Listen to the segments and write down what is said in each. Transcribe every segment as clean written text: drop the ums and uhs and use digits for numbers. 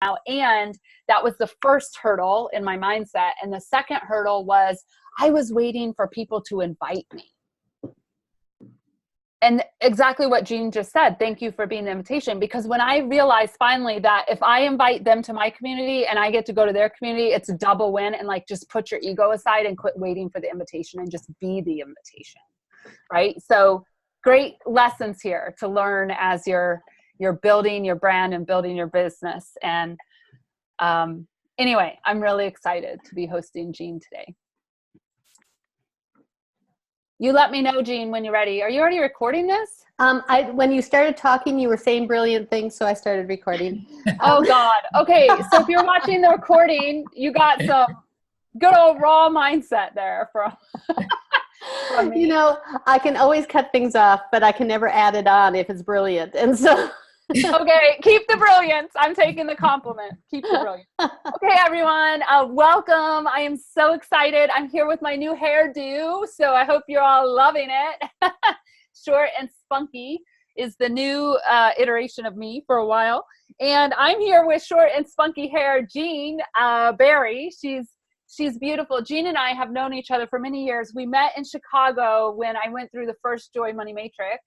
And that was the first hurdle in my mindset. And the second hurdle was I was waiting for people to invite me. And exactly what Jean just said, thank you for being the invitation, because when I realized finally that if I invite them to my community and I get to go to their community, it's a double win. And like, just put your ego aside and quit waiting for the invitation and just be the invitation, right? So great lessons here to learn as you're building your brand and building your business. And anyway, I'm really excited to be hosting Jean today. You let me know, Jean, when you're ready. Are you already recording this? When you started talking, you were saying brilliant things, so I started recording. Oh, God. Okay, so if you're watching the recording, you got some good old raw mindset there from me. You know, I can always cut things off, but I can never add it on if it's brilliant. And so... Okay, keep the brilliance. I'm taking the compliment. Keep the brilliance. Okay, everyone, welcome. I am so excited. I'm here with my new hairdo, so I hope you're all loving it. Short and spunky is the new iteration of me for a while. And I'm here with short and spunky hair Jean Barry. She's beautiful. Jean and I have known each other for many years. We met in Chicago when I went through the first Joy Money Matrix.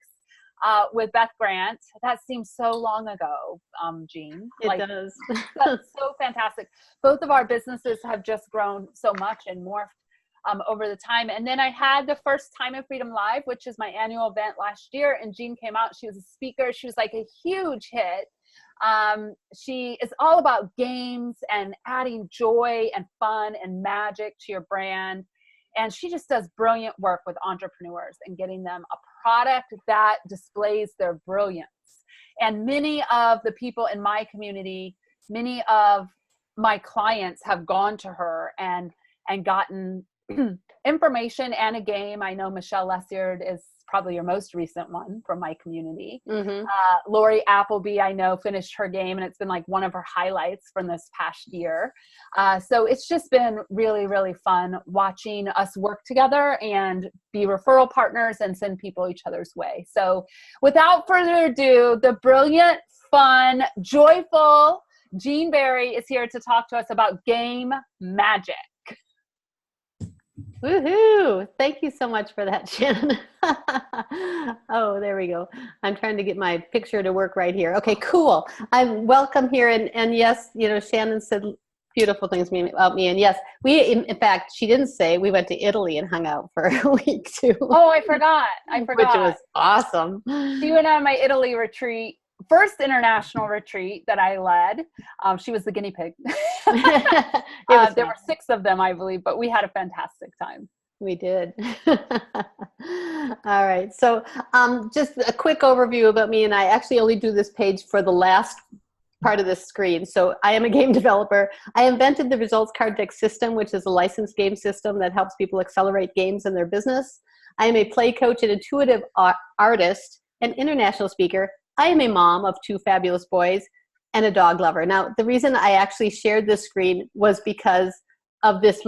With Beth Grant. That seems so long ago, Jean. It does. That's so fantastic. Both of our businesses have just grown so much and morphed over the time. And then I had the first Time of Freedom Live, which is my annual event last year. And Jean came out. She was a speaker. She was like a huge hit. She is all about games and adding joy and fun and magic to your brand. And she just does brilliant work with entrepreneurs and getting them a product that displays their brilliance. And many of the people in my community, many of my clients have gone to her and gotten information and a game. I know Michelle Lessard is probably your most recent one from my community. Mm-hmm. Lori Appleby, I know, finished her game, and it's been like one of her highlights from this past year. So it's just been really, really fun watching us work together and be referral partners and send people each other's way. So without further ado, the brilliant, fun, joyful Jean Barry is here to talk to us about game magic. Woohoo! Thank you so much for that, Shannon. Oh, there we go. I'm trying to get my picture to work right here. Okay, cool. I'm welcome here. And yes, you know, Shannon said beautiful things about me. And yes, we, in fact, she didn't say we went to Italy and hung out for a week too. Oh, I forgot. Which was awesome. She went on my Italy retreat. First international retreat that I led. She was the guinea pig. There were 6 of them, I believe, but we had a fantastic time. We did. All right. So just a quick overview about me, and I actually only do this page for the last part of this screen. So I am a game developer. I invented the results card deck system, which is a licensed game system that helps people accelerate games in their business. I am a play coach and intuitive artist and international speaker. I am a mom of 2 fabulous boys and a dog lover. Now, the reason I actually shared this screen was because of this.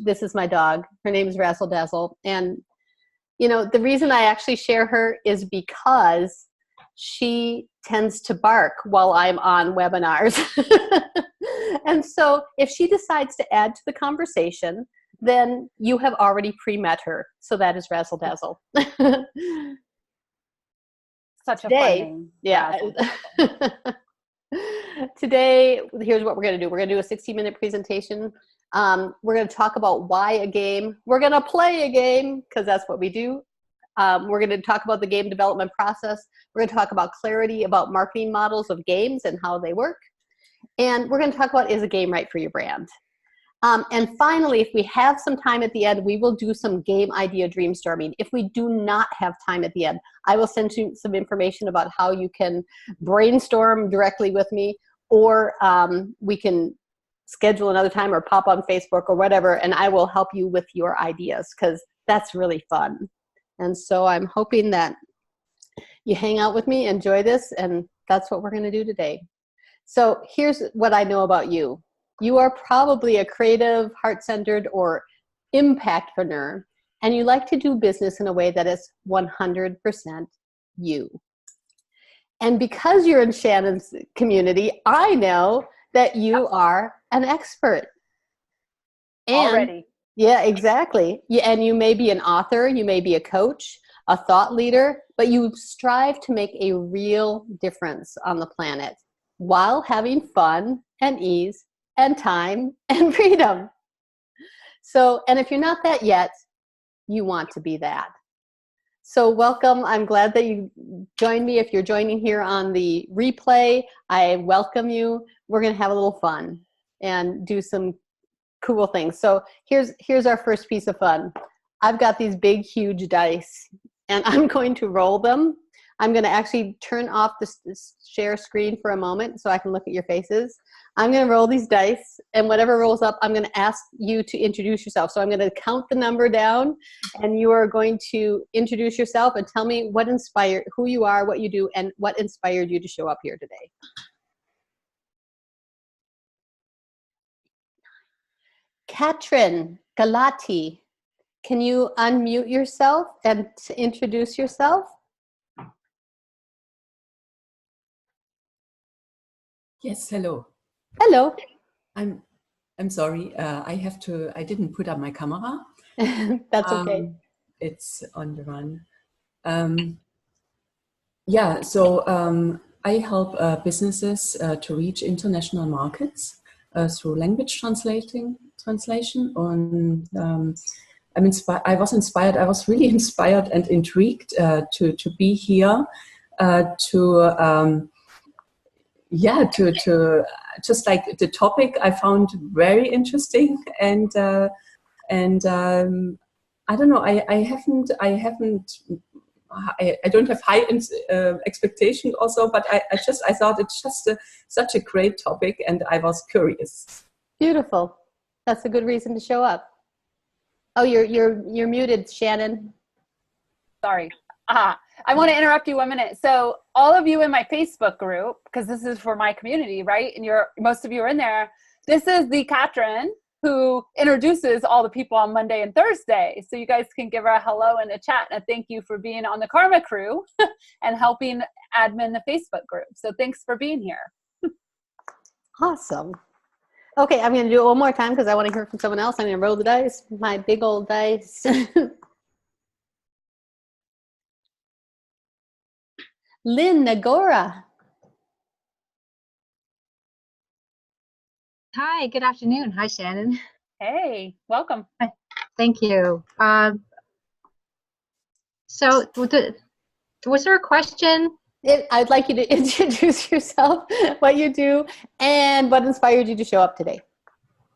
This is my dog. Her name is Razzle Dazzle. And, you know, the reason I actually share her is because she tends to bark while I'm on webinars. And so if she decides to add to the conversation, then you have already pre-met her. So that is Razzle Dazzle. Such a fun name. Yeah. Today, here's what we're going to do. We're going to do a 60-minute presentation. We're going to talk about why a game. We're going to play a game because that's what we do. We're going to talk about the game development process. We're going to talk about clarity about marketing models of games and how they work. And we're going to talk about, is a game right for your brand? And finally, if we have some time at the end, we will do some game idea dreamstorming. If we do not have time at the end, I will send you some information about how you can brainstorm directly with me, or we can schedule another time or pop on Facebook or whatever, and I will help you with your ideas because that's really fun. And so I'm hoping that you hang out with me, enjoy this, and that's what we're going to do today. So here's what I know about you. You are probably a creative, heart-centered, or impactpreneur, and you like to do business in a way that is 100% you. And because you're in Shannon's community, I know that you are an expert. And Already. yeah, exactly. Yeah, and you may be an author, you may be a coach, a thought leader, but you strive to make a real difference on the planet while having fun and ease and time and freedom. So, and if you're not that yet, you want to be that. So welcome. I'm glad that you joined me. If you're joining here on the replay, I welcome you. We're going to have a little fun and do some cool things. So here's our first piece of fun. I've got these big, huge dice, and I'm going to roll them. I'm going to actually turn off this share screen for a moment so I can look at your faces. I'm going to roll these dice, and whatever rolls up, I'm going to ask you to introduce yourself. So I'm going to count the number down, and you are going to introduce yourself and tell me what inspired, who you are, what you do, and what inspired you to show up here today. Katrin Galati, can you unmute yourself and introduce yourself? Yes, hello. Hello. I'm sorry. I didn't put up my camera. That's okay. It's on the run. Yeah, so I help businesses to reach international markets through language translation. And I was inspired. I was really inspired and intrigued to be here to just like the topic I found very interesting, and I don't know, I don't have high expectations also, but I thought it's just such a great topic, and I was curious. Beautiful. That's a good reason to show up. Oh, you're muted, Shannon. Sorry. I want to interrupt you 1 minute. So all of you in my Facebook group, because this is for my community, right? And most of you are in there. This is the Katrin who introduces all the people on Monday and Thursday. So you guys can give her a hello in the chat and a thank you for being on the Karma crew and helping admin the Facebook group. So thanks for being here. Awesome. Okay, I'm going to do it one more time because I want to hear from someone else. I'm going to roll the dice, my big old dice. Lynn Nagora. Hi, good afternoon. Hi, Shannon. Hey, welcome. Hi. Thank you. So was there a question? I'd like you to introduce yourself, what you do, and what inspired you to show up today.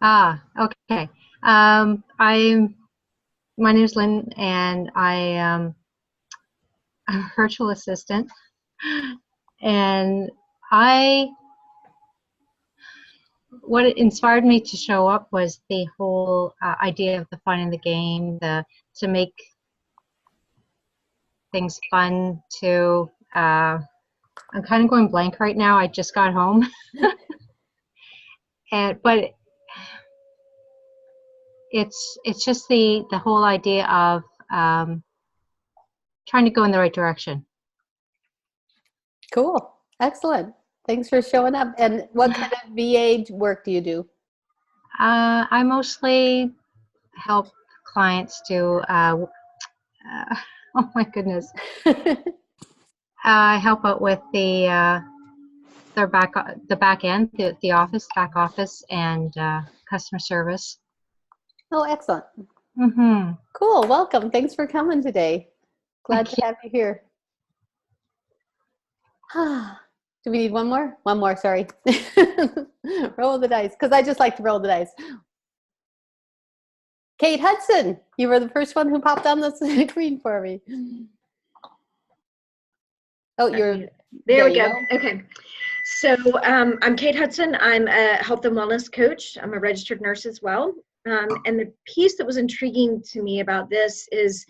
Okay. My name is Lynn, and I'm a virtual assistant. And what inspired me to show up was the whole idea of the fun in the game, to make things fun. I'm kind of going blank right now. I just got home, but it's just the whole idea of trying to go in the right direction. Cool. Excellent. Thanks for showing up. And what kind of VA work do you do? I mostly help clients to, oh my goodness. I help out with the back end, the office, back office, and customer service. Oh, excellent. Mm-hmm. Cool. Welcome. Thanks for coming today. Glad to have you here. Do we need one more? One more, sorry. Roll the dice, because I just like to roll the dice. Kate Hudson, you were the first one who popped on the screen for me. Oh, there we go. Okay. So I'm Kate Hudson. I'm a health and wellness coach. I'm a registered nurse as well. And the piece that was intriguing to me about this is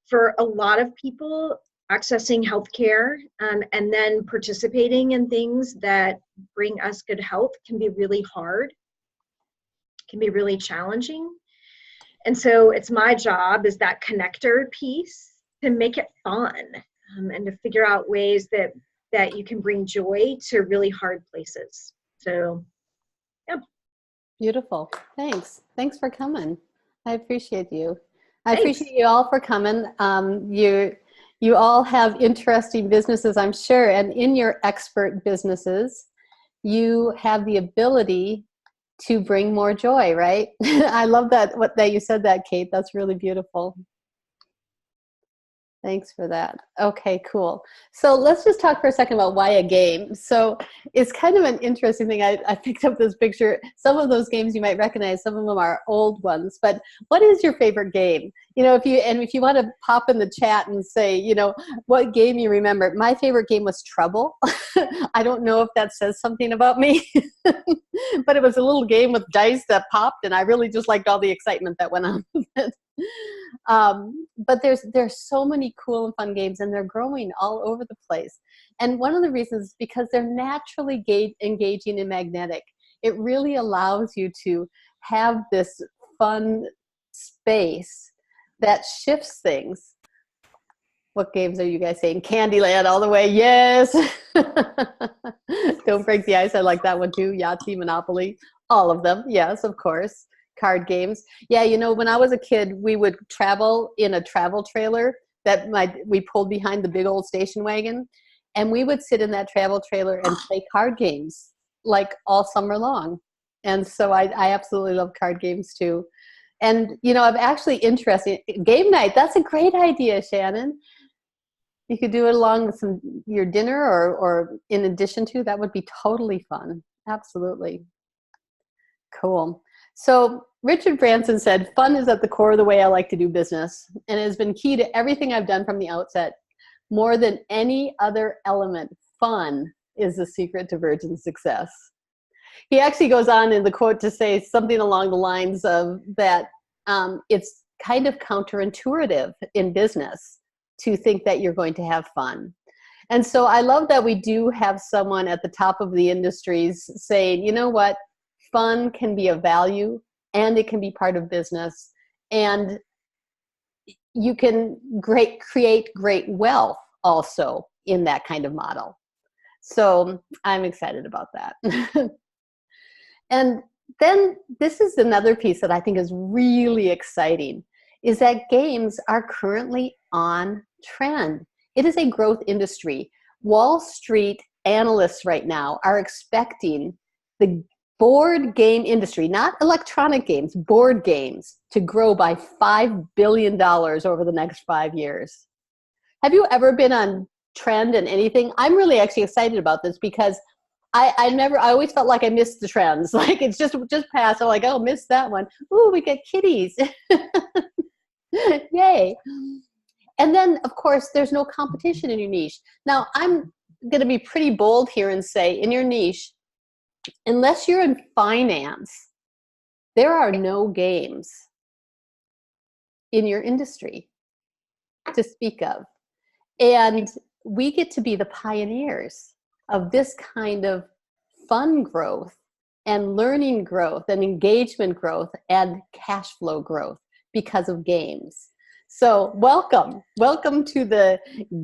for a lot of people, accessing healthcare and then participating in things that bring us good health can be really hard, can be really challenging. And so it's my job as that connector piece to make it fun and to figure out ways that you can bring joy to really hard places. So, yeah. Beautiful. Thanks for coming. I appreciate you. I Thanks. appreciate you all for coming. You all have interesting businesses, I'm sure, and in your expert businesses, you have the ability to bring more joy, right? I love that you said that, Kate. That's really beautiful. Thanks for that. Okay, cool. So let's just talk for a second about why a game. So it's kind of an interesting thing. I picked up this picture. Some of those games you might recognize, some of them are old ones, but what is your favorite game? You know, if you want to pop in the chat and say, you know, what game you remember. My favorite game was Trouble. I don't know if that says something about me, but it was a little game with dice that popped, and I really just liked all the excitement that went on with it. But there's so many cool and fun games, and they're growing all over the place. And one of the reasons is because they're naturally engaging and magnetic. It really allows you to have this fun space that shifts things. What games are you guys saying? Candyland all the way. Yes. Don't break the ice. I like that one too. Yahtzee, Monopoly, all of them. Yes, of course. Card games. Yeah, you know, when I was a kid, we would travel in a travel trailer that we pulled behind the big old station wagon, and we would sit in that travel trailer and play card games like all summer long. And so I absolutely love card games too. And, you know, I'm actually interested. Game night, that's a great idea, Shannon. You could do it along with your dinner or in addition to, that would be totally fun. Absolutely. Cool. So Richard Branson said, fun is at the core of the way I like to do business, and it has been key to everything I've done from the outset. More than any other element, fun is the secret to Virgin's success. He actually goes on in the quote to say something along the lines of that it's kind of counterintuitive in business to think that you're going to have fun. And so I love that we do have someone at the top of the industries saying, you know what, fun can be a value and it can be part of business, and you can create great wealth also in that kind of model. So I'm excited about that. And then this is another piece that I think is really exciting, is that games are currently on trend. It is a growth industry. Wall Street analysts right now are expecting the board game industry, not electronic games, board games, to grow by $5 billion over the next 5 years. Have you ever been on trend in anything? I'm really actually excited about this because I always felt like I missed the trends. Like it's just passed. I'm like, oh, missed that one. Ooh, we get kitties. Yay. And then, of course, there's no competition in your niche. Now, I'm going to be pretty bold here and say, in your niche, unless you're in finance, there are no games in your industry to speak of. And we get to be the pioneers of this kind of fun growth and learning growth and engagement growth and cash flow growth because of games. So welcome to the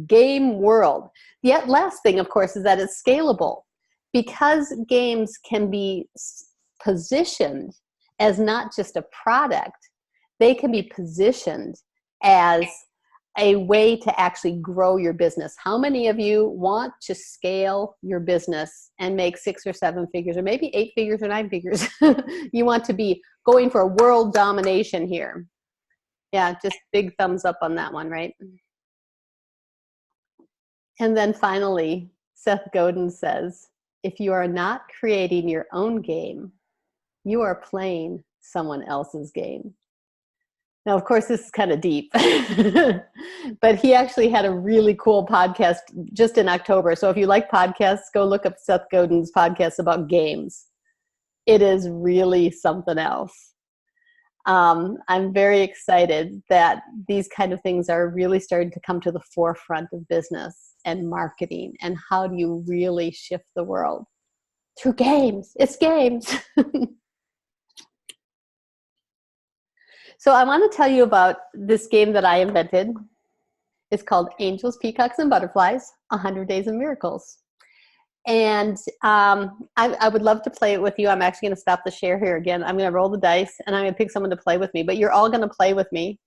game world. The last thing, of course, is that it's scalable. Because games can be positioned as not just a product, they can be positioned as a way to actually grow your business. How many of you want to scale your business and make 6 or 7 figures, or maybe 8 figures or 9 figures? You want to be going for world domination here. Yeah, just big thumbs up on that one, right? And then finally, Seth Godin says, if you are not creating your own game, you are playing someone else's game. Now, of course, this is kind of deep, but he actually had a really cool podcast just in October. So if you like podcasts, go look up Seth Godin's podcast about games. It is really something else. I'm very excited that these kind of things are really starting to come to the forefront of business and marketing, and how do you really shift the world through games. It's games. So I want to tell you about this game that I invented. It's called Angels, Peacocks, and Butterflies, 100 Days of Miracles. And I would love to play it with you. I'm actually going to stop the share here again. I'm going to roll the dice, and I'm going to pick someone to play with me. But you're all going to play with me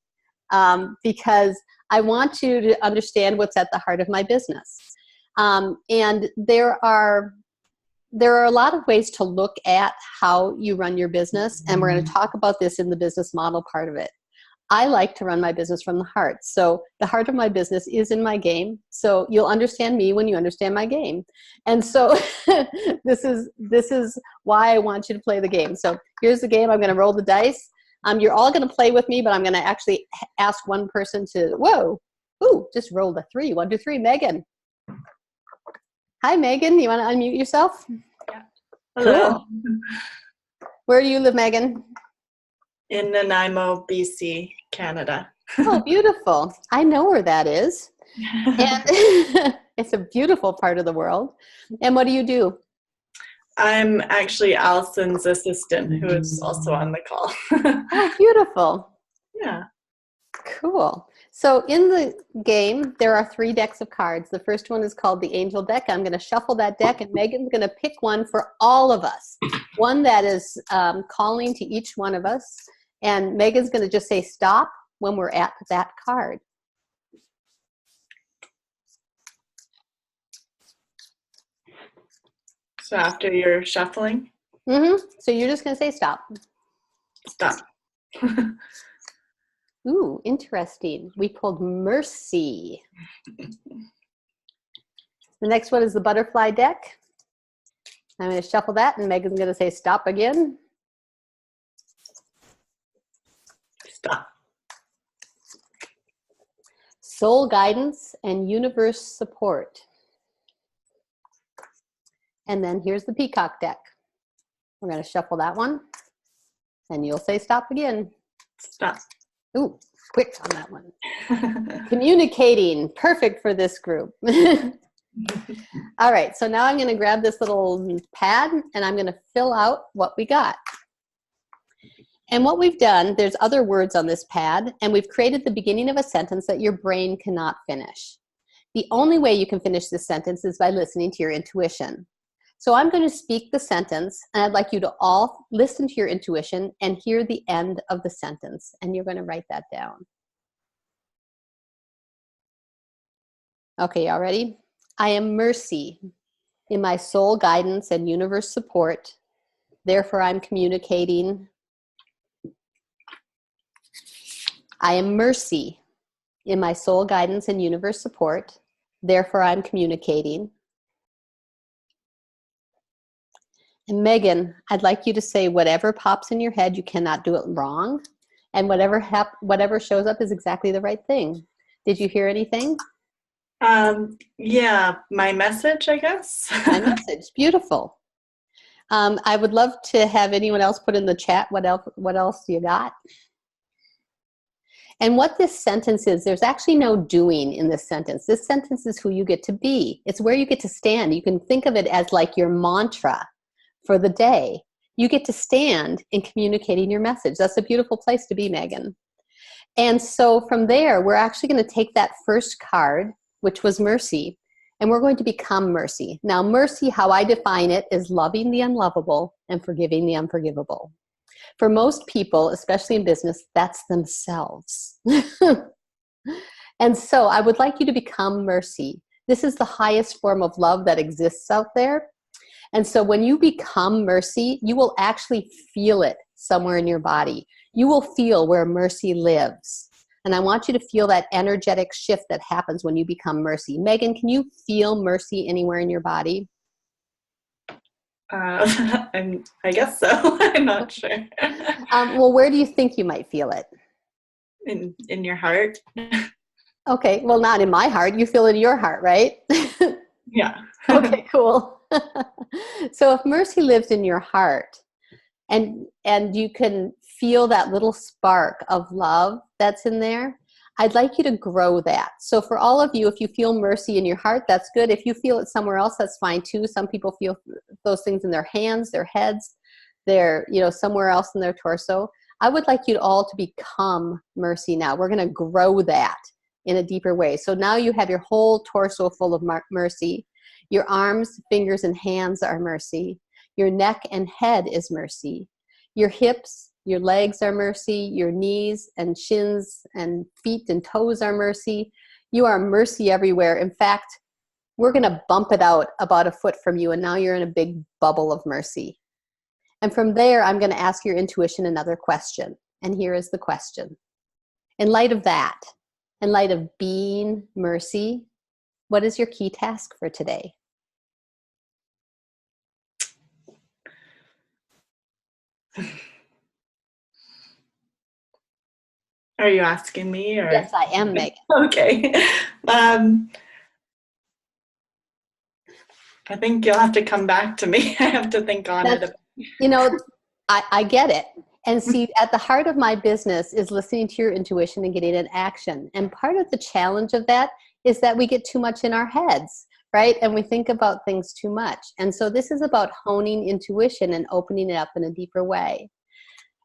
because I want you to understand what's at the heart of my business. And there are a lot of ways to look at how you run your business, and we're going to talk about this in the business model part of it. I like to run my business from the heart. So the heart of my business is in my game. So you'll understand me when you understand my game. And so this is why I want you to play the game. So here's the game. I'm going to roll the dice. You're all going to play with me, but I'm going to actually ask one person to, just rolled a 3. 1, 2, 3. Megan. Hi, Megan. You want to unmute yourself? Yeah. Hello. Cool. Where do you live, Megan? In Nanaimo, BC, Canada. Oh, beautiful. I know where that is. And it's a beautiful part of the world. And what do you do? I'm actually Allison's assistant, who is also on the call. Oh, beautiful. Yeah. Cool. So in the game, there are 3 decks of cards. The first one is called the Angel deck. I'm going to shuffle that deck, and Megan's going to pick one for all of us. One that is calling to each one of us. And Megan's going to just say stop when we're at that card. So after you're shuffling? Mm-hmm. So you're just going to say stop. Stop. Ooh, interesting. We pulled Mercy. The next one is the Butterfly deck. I'm going to shuffle that, and Megan's going to say stop again. Stop. Soul Guidance and Universe Support. And then here's the Peacock deck. We're going to shuffle that one, and you'll say stop again. Stop. Ooh, quick on that one. Communicating, perfect for this group. All right, so now I'm going to grab this little pad, and I'm going to fill out what we got. And what we've done, there's other words on this pad, and we've created the beginning of a sentence that your brain cannot finish. The only way you can finish this sentence is by listening to your intuition. So I'm going to speak the sentence, and I'd like you to all listen to your intuition and hear the end of the sentence, and you're going to write that down. Okay, y'all ready? I am Mercy in my soul guidance and universe support. Therefore, I'm communicating. I am Mercy in my soul guidance and universe support. Therefore, I'm communicating. And Megan, I'd like you to say whatever pops in your head, you cannot do it wrong. And whatever shows up is exactly the right thing. Did you hear anything? Yeah, my message, I guess. My message, beautiful. I would love to have anyone else put in the chat what else you got. And what this sentence is, there's actually no doing in this sentence. This sentence is who you get to be. It's where you get to stand. You can think of it as like your mantra for the day. You get to stand in communicating your message. That's a beautiful place to be, Megan. And so from there, we're actually going to take that first card, which was Mercy, and we're going to become Mercy. Now, Mercy, how I define it, is loving the unlovable and forgiving the unforgivable. For most people, especially in business, that's themselves. And so I would like you to become Mercy. This is the highest form of love that exists out there. And so when you become Mercy, you will actually feel it somewhere in your body. You will feel where Mercy lives. And I want you to feel that energetic shift that happens when you become Mercy. Megan, can you feel Mercy anywhere in your body? I guess so. I'm not sure. Well, where do you think you might feel it? In your heart. Okay, well, not in my heart. You feel it in your heart, right? Yeah. Okay, cool. So if Mercy lives in your heart, and you can feel that little spark of love that's in there, I'd like you to grow that. So for all of you, if you feel Mercy in your heart, that's good. If you feel it somewhere else, that's fine too. Some people feel those things in their hands, their heads, somewhere else in their torso. I would like you all to become Mercy now. We're going to grow that in a deeper way. So now you have your whole torso full of Mercy. Your arms, fingers, and hands are mercy. Your neck and head is mercy. Your hips, your legs are mercy. Your knees and shins and feet and toes are mercy. You are mercy everywhere. In fact, we're going to bump it out about a foot from you, and now you're in a big bubble of mercy. And from there, I'm going to ask your intuition another question. And here is the question. In light of that, in light of being mercy, what is your key task for today? Are you asking me? Or? Yes, I am, Meg. Okay. I think you'll have to come back to me. I have to think on it. You know, I get it. And see, at the heart of my business is listening to your intuition and getting an action. And part of the challenge of that is that we get too much in our heads, right? And we think about things too much. And so this is about honing intuition and opening it up in a deeper way.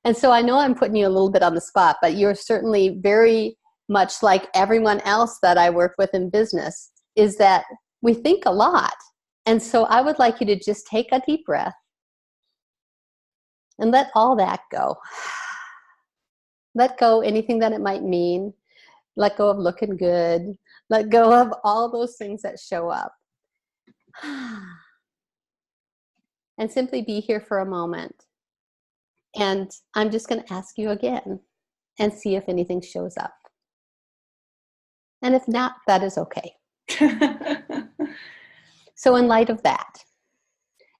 And so I know I'm putting you a little bit on the spot, but you're certainly very much like everyone else that I work with in business, is that we think a lot. And so I would like you to just take a deep breath and let all that go. Let go anything that it might mean. Let go of looking good. Let go of all those things that show up. And simply be here for a moment. And I'm just going to ask you again and see if anything shows up. And if not, that is okay. So in light of that,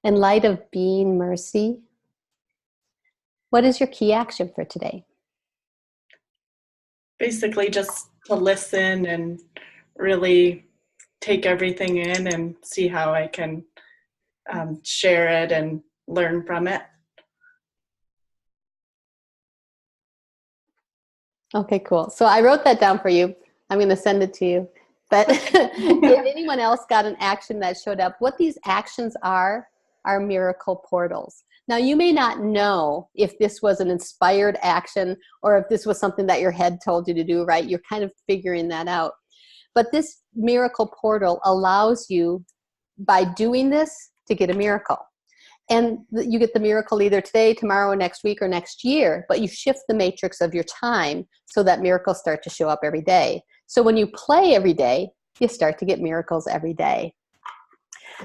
in light of being mercy, what is your key action for today? Basically just to listen and really take everything in and see how I can share it and learn from it. Okay, cool. So I wrote that down for you. I'm going to send it to you. But if anyone else got an action that showed up, what these actions are miracle portals. Now, you may not know if this was an inspired action or if this was something that your head told you to do, right? You're kind of figuring that out. But this miracle portal allows you, by doing this, to get a miracle. And you get the miracle either today, tomorrow, next week, or next year, but you shift the matrix of your time so that miracles start to show up every day. So when you play every day, you start to get miracles every day.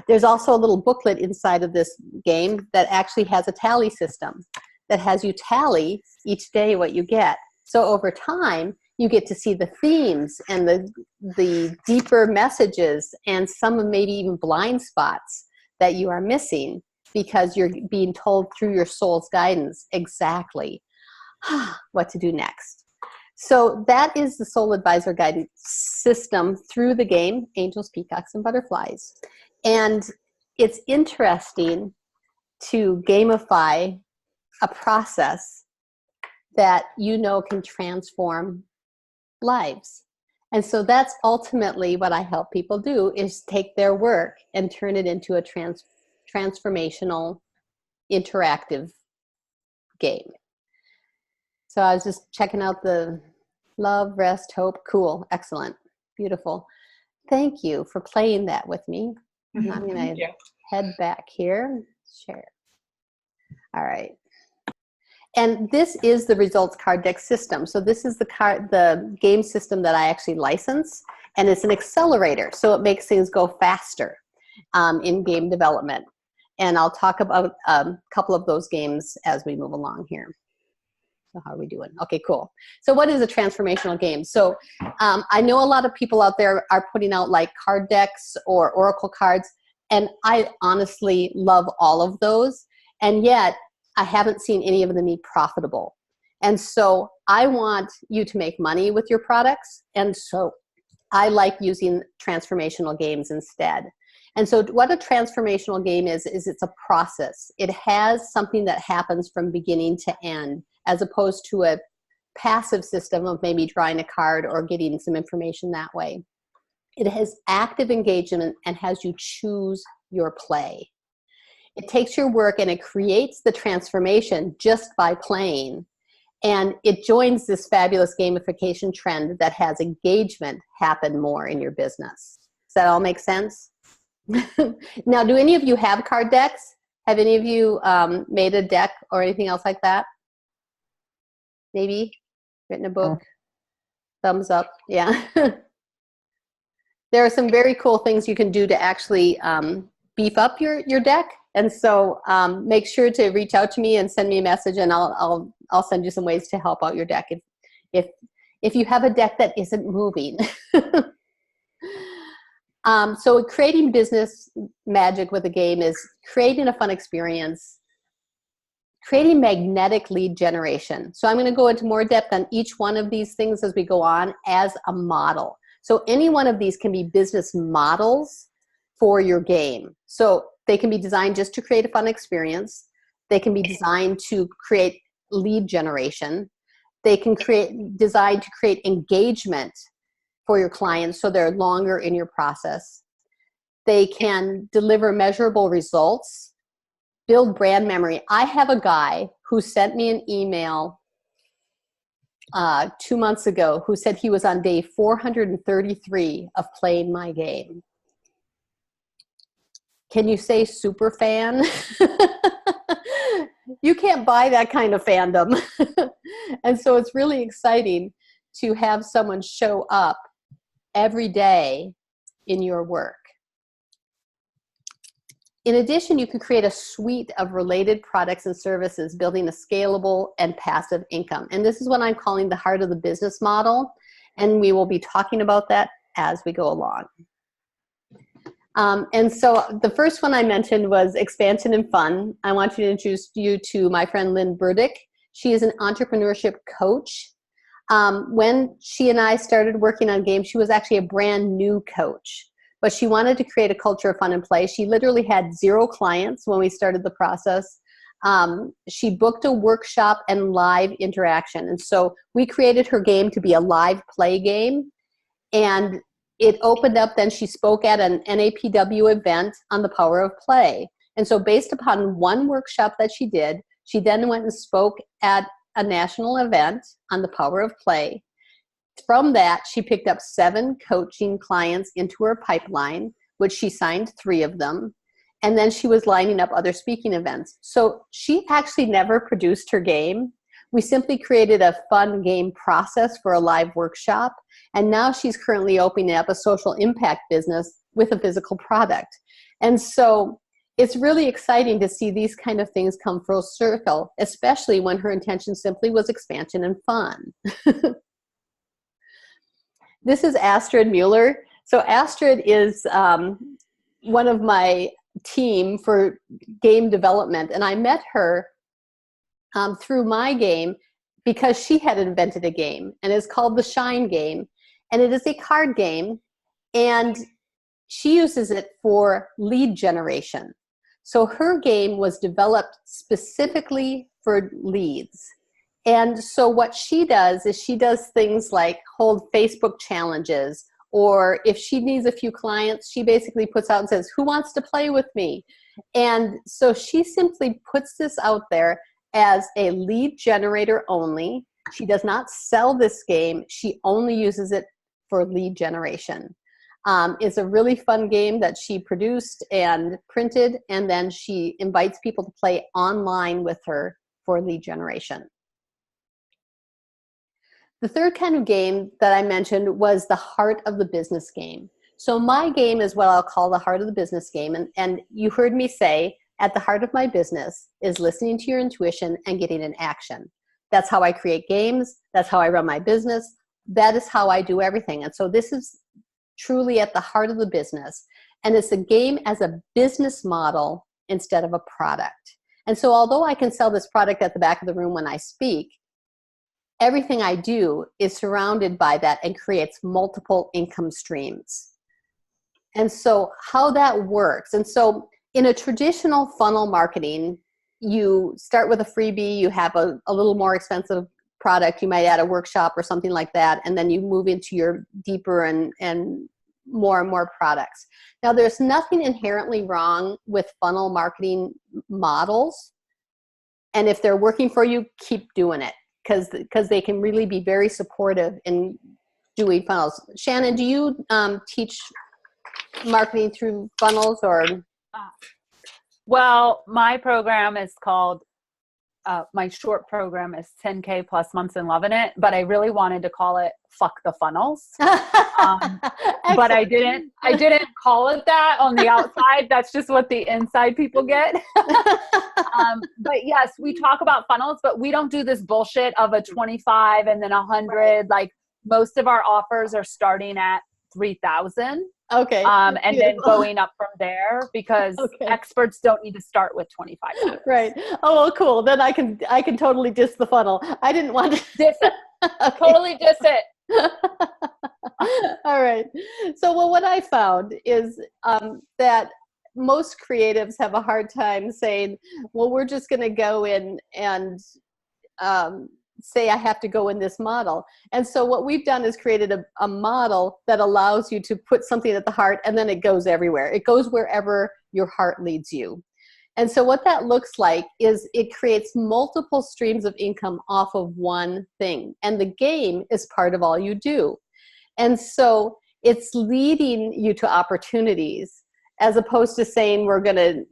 There's also a little booklet inside of this game that actually has a tally system that has you tally each day what you get. So over time, you get to see the themes and the deeper messages and some of maybe even blind spots that you are missing, because you're being told through your soul's guidance exactly what to do next. So that is the Soul Advisor guidance system through the game, Angels, Peacocks, and Butterflies. And it's interesting to gamify a process that you know can transform lives. And so that's ultimately what I help people do, is take their work and turn it into a transformational, interactive game. So I was just checking out the love, rest, hope. Cool. Excellent. Beautiful. Thank you for playing that with me. Mm-hmm. I'm going to head back here. Share. All right. And this is the results card deck system. So this is the game system that I actually license, and it's an accelerator. So it makes things go faster in game development. And I'll talk about a couple of those games as we move along here. So how are we doing? Okay, cool. So what is a transformational game? So I know a lot of people out there are putting out like card decks or oracle cards, and I honestly love all of those. And yet I haven't seen any of them be profitable. And so I want you to make money with your products. And so I like using transformational games instead. And so what a transformational game is it's a process. It has something that happens from beginning to end, as opposed to a passive system of maybe drawing a card or getting some information that way. It has active engagement and has you choose your play. It takes your work and it creates the transformation just by playing. And it joins this fabulous gamification trend that has engagement happen more in your business. Does that all make sense? Now, do any of you have card decks? Have any of you made a deck or anything else like that? Maybe written a book? Thumbs up. Yeah. There are some very cool things you can do to actually beef up your deck. And so make sure to reach out to me and send me a message, and I'll send you some ways to help out your deck if you have a deck that isn't moving. So creating business magic with a game is creating a fun experience, creating magnetic lead generation. So I'm going to go into more depth on each one of these things as we go on as a model. So any one of these can be business models for your game. So they can be designed just to create a fun experience. They can be designed to create lead generation. They can designed to create engagement for your clients so they're longer in your process. They can deliver measurable results, build brand memory. I have a guy who sent me an email 2 months ago who said he was on day 433 of playing my game. Can you say super fan? You can't buy that kind of fandom. And so it's really exciting to have someone show up every day in your work. In addition, you can create a suite of related products and services, building a scalable and passive income. And this is what I'm calling the heart of the business model. And we will be talking about that as we go along. And so the first one I mentioned was expansion and fun. I want to introduce you to my friend Lynn Burdick. She is an entrepreneurship coach. When she and I started working on games, she was actually a brand new coach, but she wanted to create a culture of fun and play. She literally had 0 clients when we started the process. She booked a workshop and live interaction. And so we created her game to be a live play game. And it opened up, then she spoke at an NAPW event on the power of play. And so based upon one workshop that she did, she then went and spoke at a national event on the power of play. From that, she picked up 7 coaching clients into her pipeline, which she signed 3 of them. And then she was lining up other speaking events. So she actually never produced her game. We simply created a fun game process for a live workshop. And now she's currently opening up a social impact business with a physical product. And so it's really exciting to see these kind of things come full circle, especially when her intention simply was expansion and fun. This is Astrid Mueller. So Astrid is one of my team for game development. And I met her through my game because she had invented a game, and it's called the Shine game. And it is a card game, and she uses it for lead generation. So her game was developed specifically for leads. And so what she does is she does things like hold Facebook challenges, or if she needs a few clients, she basically puts out and says, who wants to play with me? And so she simply puts this out there as a lead generator only. She does not sell this game. She only uses it for lead generation. It's a really fun game that she produced and printed, and then she invites people to play online with her for lead generation. The third kind of game that I mentioned was the heart of the business game. So my game is what I'll call the heart of the business game. And you heard me say, at the heart of my business is listening to your intuition and getting in action. That's how I create games. That's how I run my business. That is how I do everything. And so this is truly at the heart of the business. And it's a game as a business model instead of a product. And so although I can sell this product at the back of the room when I speak, everything I do is surrounded by that and creates multiple income streams. And so how that works. And so in a traditional funnel marketing, you start with a freebie, you have a little more expensive product, you might add a workshop or something like that, and then you move into your deeper and more products. Now, there's nothing inherently wrong with funnel marketing models. And if they're working for you, keep doing it, because they can really be very supportive in doing funnels. Shannon, do you teach marketing through funnels or? Well, my program is called, my short program is 10K plus months in loving it, but I really wanted to call it Fuck the Funnels. But I didn't call it that on the outside. That's just what the inside people get. But yes, we talk about funnels, but we don't do this bullshit of a 25 and then 100. Like most of our offers are starting at 3,000. Okay. And then going up from there, because experts don't need to start with 25. Right. Oh, well, cool. Then I can totally diss the funnel. I didn't want to diss it. Totally diss it. All right. So, well, what I found is that most creatives have a hard time saying, well, we're just going to go in and say I have to go in this model. And so what we've done is created a model that allows you to put something at the heart, and then it goes everywhere. It goes wherever your heart leads you. And so what that looks like is it creates multiple streams of income off of one thing. And the game is part of all you do. And so it's leading you to opportunities, as opposed to saying we're going to,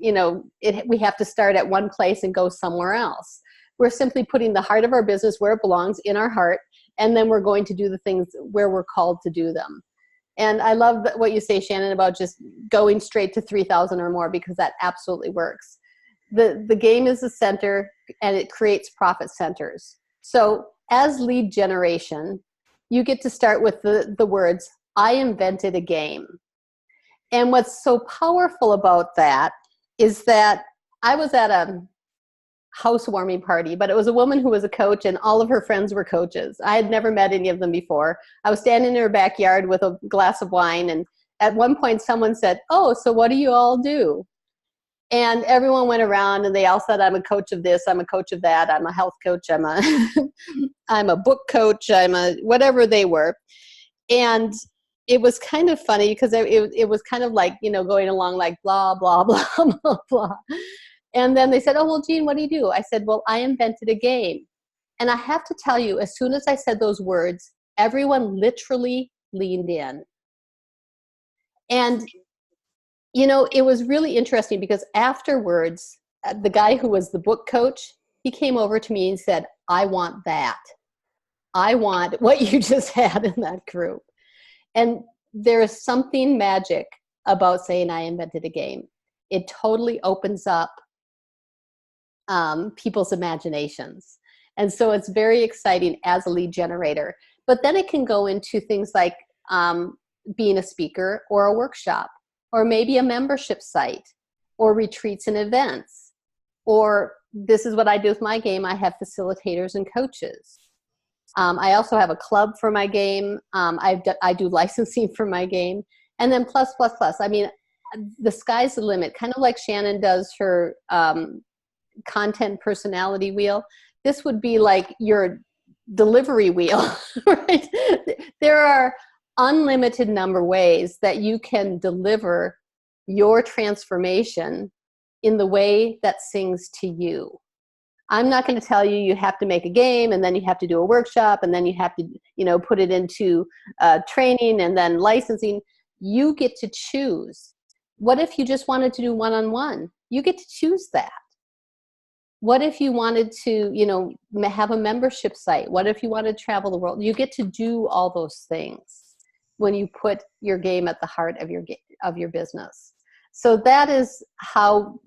we have to start at one place and go somewhere else. We're simply putting the heart of our business where it belongs, in our heart, and then we're going to do the things where we're called to do them. And I love what you say, Shannon, about just going straight to 3,000 or more, because that absolutely works. The game is the center, and it creates profit centers. So as lead generation, you get to start with the words, I invented a game. And what's so powerful about that is that I was at a housewarming party, but it was a woman who was a coach, and all of her friends were coaches. I had never met any of them before. I was standing in her backyard with a glass of wine, and at one point someone said, oh, so what do you all do? And everyone went around and they all said, I'm a coach of this, I'm a coach of that, I'm a health coach, I'm a book coach, I'm a whatever they were. And it was kind of funny because it was kind of like, going along like blah, blah, blah, blah, blah. And then they said, oh, well, Jean, what do you do? I said, well, I invented a game. And I have to tell you, as soon as I said those words, everyone literally leaned in. And, it was really interesting because afterwards, the guy who was the book coach, he came over to me and said, I want that. I want what you just had in that group. And there is something magic about saying I invented a game. It totally opens up people's imaginations. And so it's very exciting as a lead generator. But then it can go into things like being a speaker or a workshop, or maybe a membership site, or retreats and events. Or this is what I do with my game. I have facilitators and coaches. I also have a club for my game. I do licensing for my game. And then plus. I mean, the sky's the limit. Kind of like Shannon does her content personality wheel. This would be like your delivery wheel, right? There are unlimited number ways that you can deliver your transformation in the way that sings to you. I'm not going to tell you have to make a game and then you have to do a workshop and then you have to, put it into training and then licensing. You get to choose. What if you just wanted to do one-on-one? You get to choose that. What if you wanted to, have a membership site? What if you wanted to travel the world? You get to do all those things when you put your game at the heart of your business. So that is how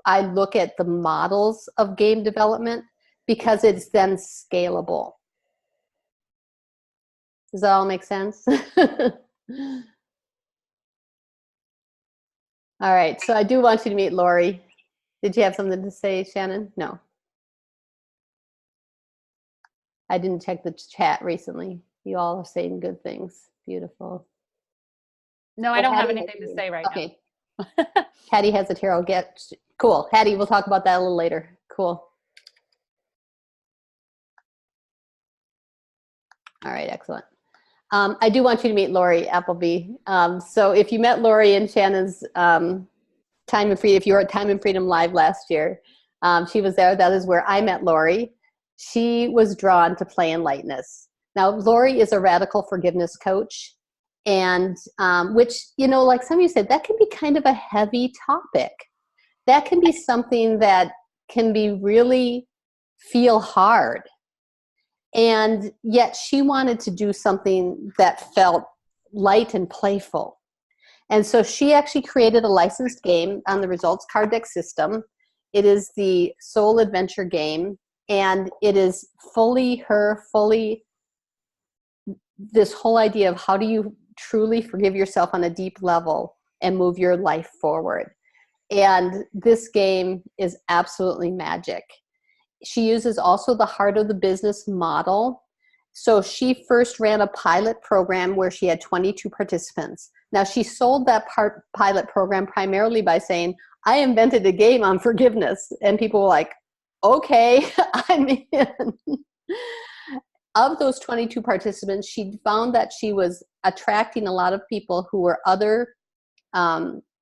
I look at the models of game development, because it's then scalable. Does that all make sense? All right, so I do want you to meet Lori. Did you have something to say, Shannon? No. I didn't check the chat recently. You all are saying good things. Beautiful. No, I don't have anything to say right now. Hattie has a tarot get. Cool. Hattie, we'll talk about that a little later. Cool. All right, excellent. I do want you to meet Lori Appleby. So if you met Lori in Shannon's Time and Freedom, if you were at Time and Freedom Live last year, she was there. That is where I met Lori. She was drawn to play and lightness. Now, Lori is a radical forgiveness coach, And which, like some of you said, that can be kind of a heavy topic. That can be something that can be really feel hard. And yet she wanted to do something that felt light and playful. And so she actually created a licensed game on the Results Card Deck system. It is the Soul Adventure game, and it is fully this whole idea of how do you truly forgive yourself on a deep level and move your life forward. And this game is absolutely magic. She uses also the heart of the business model. So she first ran a pilot program where she had 22 participants. Now she sold that pilot program primarily by saying, I invented a game on forgiveness. And people were like, okay, I'm in. Of those 22 participants, she found that she was attracting a lot of people who were other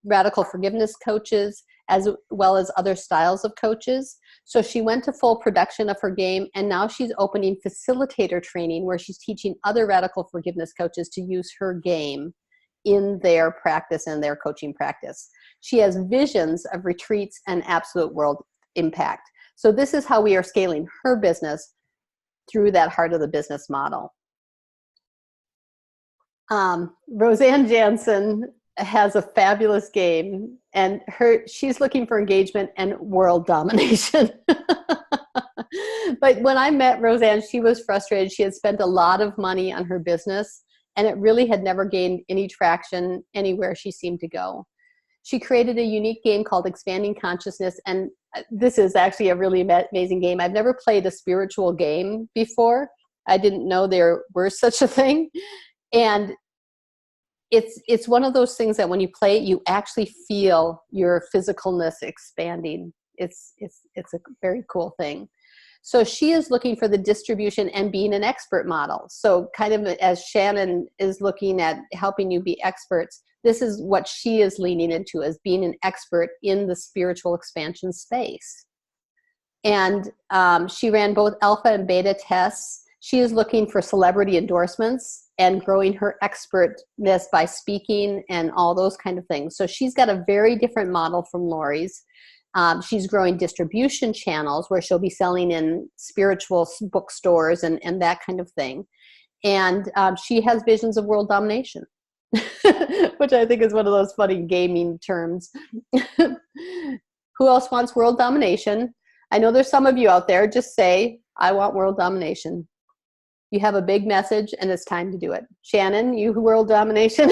radical forgiveness coaches, as well as other styles of coaches. So she went to full production of her game, and now she's opening facilitator training where she's teaching other radical forgiveness coaches to use her game in their practice and their coaching practice. She has visions of retreats and absolute world impact. So this is how we are scaling her business through that heart of the business model. Roseanne Jansen has a fabulous game, and she's looking for engagement and world domination. But when I met Roseanne, she was frustrated. She had spent a lot of money on her business, and it really had never gained any traction anywhere she seemed to go. She created a unique game called Expanding Consciousness, and this is actually a really amazing game. I've never played a spiritual game before. I didn't know there were such a thing. And it's one of those things that when you play it, you actually feel your physicalness expanding. It's a very cool thing. So she is looking for the distribution and being an expert model. So kind of as Shannon is looking at helping you be experts, this is what she is leaning into, as being an expert in the spiritual expansion space. And she ran both alpha and beta tests. She is looking for celebrity endorsements and growing her expertness by speaking and all those kind of things. So she's got a very different model from Lori's. She's growing distribution channels where she'll be selling in spiritual bookstores and that kind of thing. And she has visions of world domination, which I think is one of those funny gaming terms. Who else wants world domination? I know there's some of you out there. Just say, I want world domination. You have a big message and it's time to do it. Shannon, you world domination?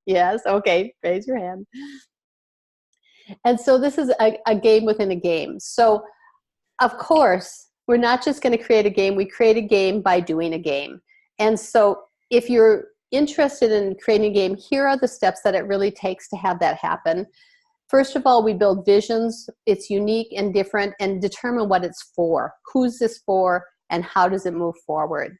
Yes, okay, raise your hand. And so this is a game within a game. So of course, we're not just going to create a game. We create a game by doing a game. And so if you're interested in creating a game, here are the steps that it really takes to have that happen. First of all, we build visions. It's unique and different, and determine what it's for. Who's this for, and how does it move forward?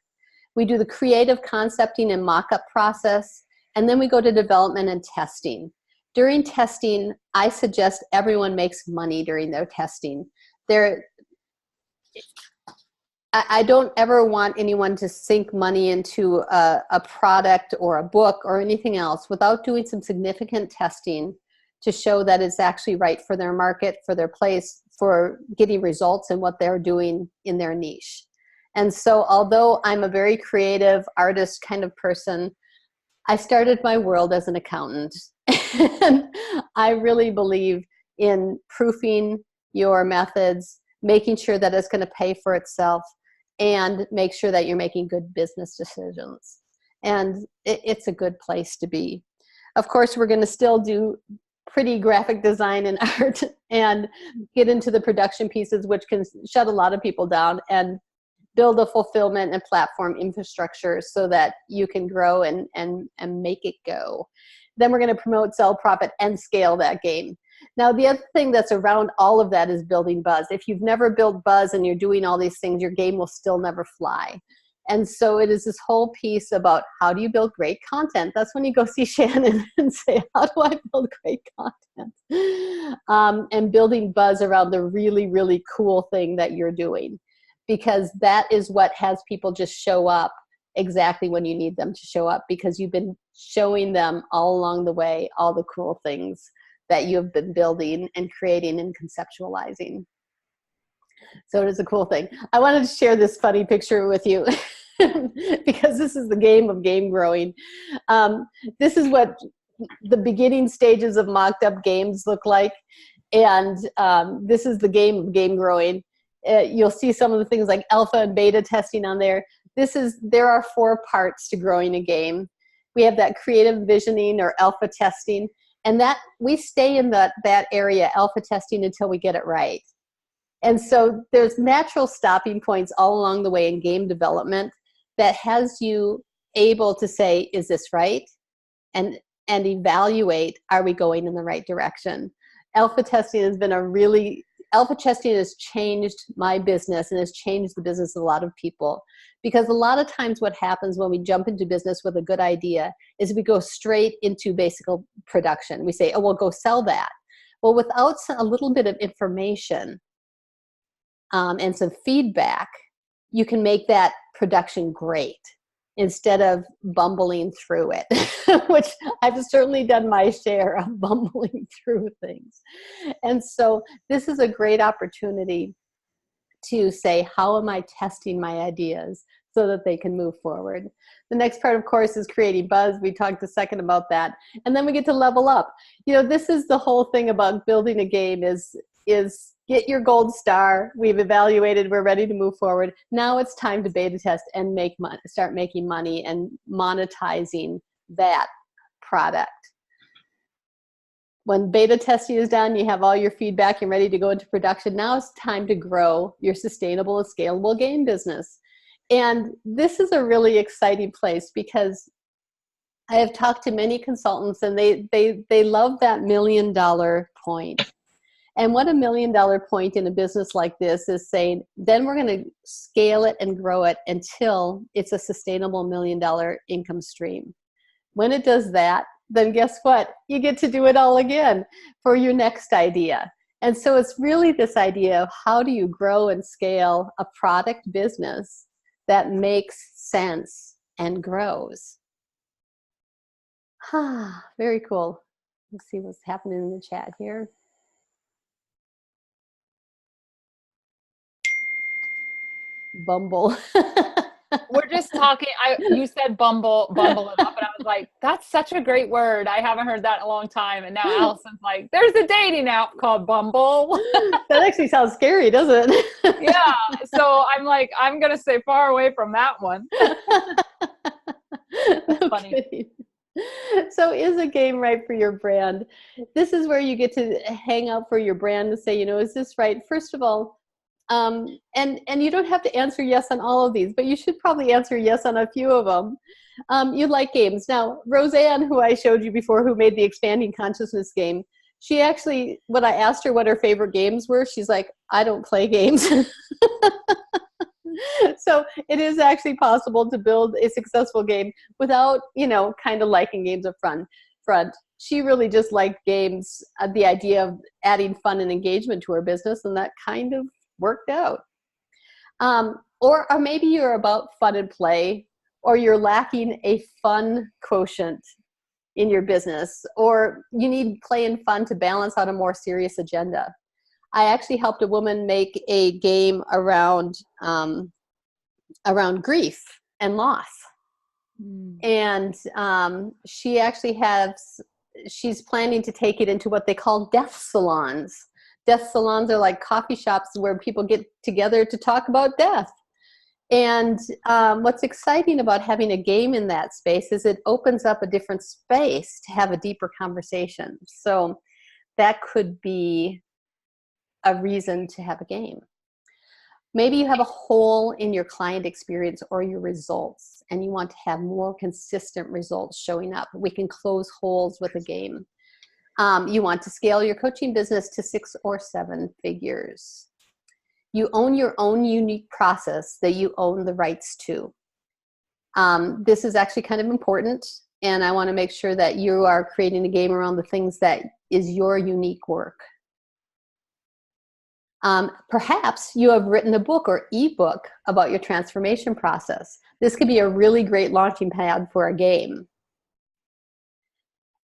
We do the creative concepting and mock-up process, and then we go to development and testing. During testing, I suggest everyone makes money during their testing. I don't ever want anyone to sink money into a product or a book or anything else without doing some significant testing to show that it's actually right for their market, for their place, for getting results in what they're doing in their niche. And so although I'm a very creative artist kind of person, I started my world as an accountant. And I really believe in proofing your methods, making sure that it's going to pay for itself, and make sure that you're making good business decisions. And it's a good place to be. Of course, we're going to still do pretty graphic design and art and get into the production pieces, which can shut a lot of people down, and build a fulfillment and platform infrastructure so that you can grow and make it go. Then we're going to promote, sell, profit, and scale that game. Now, the other thing that's around all of that is building buzz. If you've never built buzz and you're doing all these things, your game will still never fly. And so it is this whole piece about how do you build great content. That's when you go see Shannon and say, how do I build great content? And building buzz around the really, really cool thing that you're doing. Because that is what has people just show up exactly when you need them to show up, because you've been showing them all along the way all the cool things that you have been building and creating and conceptualizing. So it is a cool thing. I wanted to share this funny picture with you because this is the game of game growing. This is what the beginning stages of mocked up games look like. And this is the game of game growing. You'll see some of the things like alpha and beta testing on there. There are 4 parts to growing a game. We have that creative visioning or alpha testing, and that we stay in that area, alpha testing, until we get it right. And so there's natural stopping points all along the way in game development that has you able to say, is this right? And evaluate, are we going in the right direction? Alpha testing has changed my business and has changed the business of a lot of people. Because a lot of times what happens when we jump into business with a good idea is we go straight into basic production. We say, oh, we'll go sell that. Well, without a little bit of information and some feedback, you can make that production great instead of bumbling through it, which I've certainly done my share of bumbling through things. And so this is a great opportunity to say, how am I testing my ideas so that they can move forward? The next part, of course, is creating buzz. We talked a second about that. And then we get to level up. This is the whole thing about building a game is get your gold star. We've evaluated, we're ready to move forward. Now it's time to beta test and start making money and monetizing that product. When beta testing is done, you have all your feedback, you're ready to go into production. Now it's time to grow your sustainable and scalable game business. And this is a really exciting place because I have talked to many consultants and they love that $1 million point. And what $1 million point in a business like this is saying, then we're going to scale it and grow it until it's a sustainable $1 million income stream. When it does that, then guess what? You get to do it all again for your next idea. And so it's really this idea of how do you grow and scale a product business that makes sense and grows. Very cool. Let's see what's happening in the chat here. Bumble. We're just talking. You said bumble it up, and I was like, that's such a great word. I haven't heard that in a long time. And now Allison's like, there's a dating app called Bumble. That actually sounds scary, doesn't it? Yeah. So I'm like, I'm gonna stay far away from that one. That's funny. So is a game right for your brand? This is where you get to hang out for your brand and say, is this right? First of all, and you don't have to answer yes on all of these, but you should probably answer yes on a few of them. You like games. Now, Roseanne, who I showed you before, who made the Expanding Consciousness game, she actually, when I asked her what her favorite games were, she's like, I don't play games. So it is actually possible to build a successful game without, kind of liking games up front. She really just liked games, the idea of adding fun and engagement to her business, and that kind of worked out. Or maybe you're about fun and play, or you're lacking a fun quotient in your business, or you need play and fun to balance out a more serious agenda. I actually helped a woman make a game around grief and loss. And she actually she's planning to take it into what they call death salons. Death salons are like coffee shops where people get together to talk about death. And what's exciting about having a game in that space is it opens up a different space to have a deeper conversation. So that could be a reason to have a game. Maybe you have a hole in your client experience or your results, and you want to have more consistent results showing up. We can close holes with a game. You want to scale your coaching business to 6 or 7 figures. You own your own unique process that you own the rights to. This is actually kind of important, and I want to make sure that you are creating a game around the things that is your unique work. Perhaps you have written a book or ebook about your transformation process. This could be a really great launching pad for a game.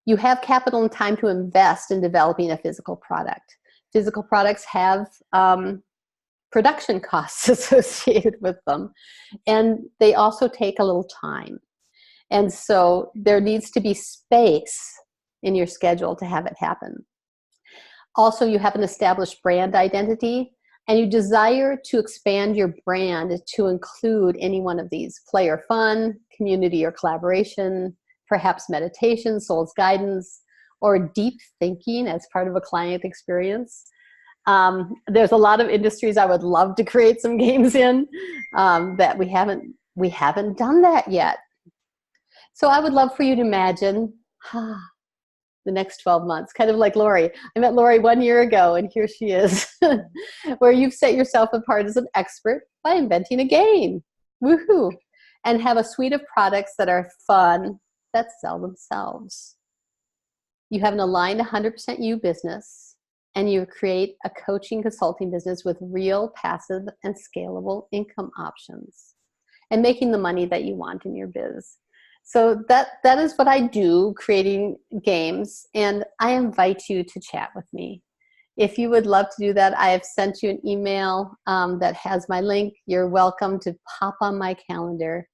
You have capital and time to invest in developing a physical product. Physical products have production costs associated with them, and they also take a little time. And so there needs to be space in your schedule to have it happen. Also, you have an established brand identity, and you desire to expand your brand to include any one of these: play or fun, community or collaboration, perhaps meditation, soul's guidance, or deep thinking as part of a client experience. There's a lot of industries I would love to create some games in that we haven't done that yet. So I would love for you to imagine the next 12 months, kind of like Lori. I met Lori 1 year ago, and here she is, where you've set yourself apart as an expert by inventing a game. Woohoo! And have a suite of products that are fun, that sell themselves. You have an aligned 100% you business, and you create a coaching consulting business with real passive and scalable income options, and making the money that you want in your biz. So that is what I do, creating games, and I invite you to chat with me. If you would love to do that, I have sent you an email that has my link. You're welcome to pop on my calendar.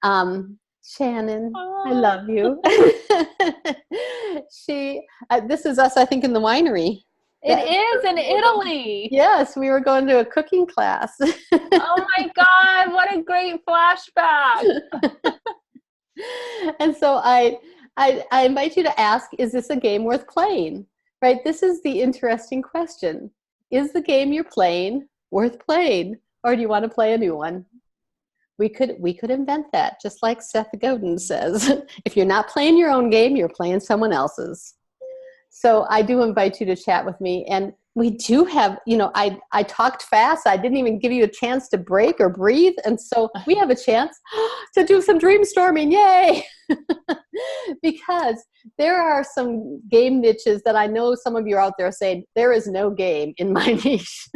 Shannon, I love you. This is us, I think, in the winery. It is in Italy. Yes, we were going to a cooking class. Oh my God, what a great flashback. And so I invite you to ask, is this a game worth playing? Right? This is the interesting question. Is the game you're playing worth playing, or do you want to play a new one? We could invent that, just like Seth Godin says. If you're not playing your own game, you're playing someone else's. So I do invite you to chat with me. And we do have, I talked fast. I didn't even give you a chance to break or breathe. And so we have a chance to do some dreamstorming. Yay! Because there are some game niches that I know some of you are out there saying, there is no game in my niche.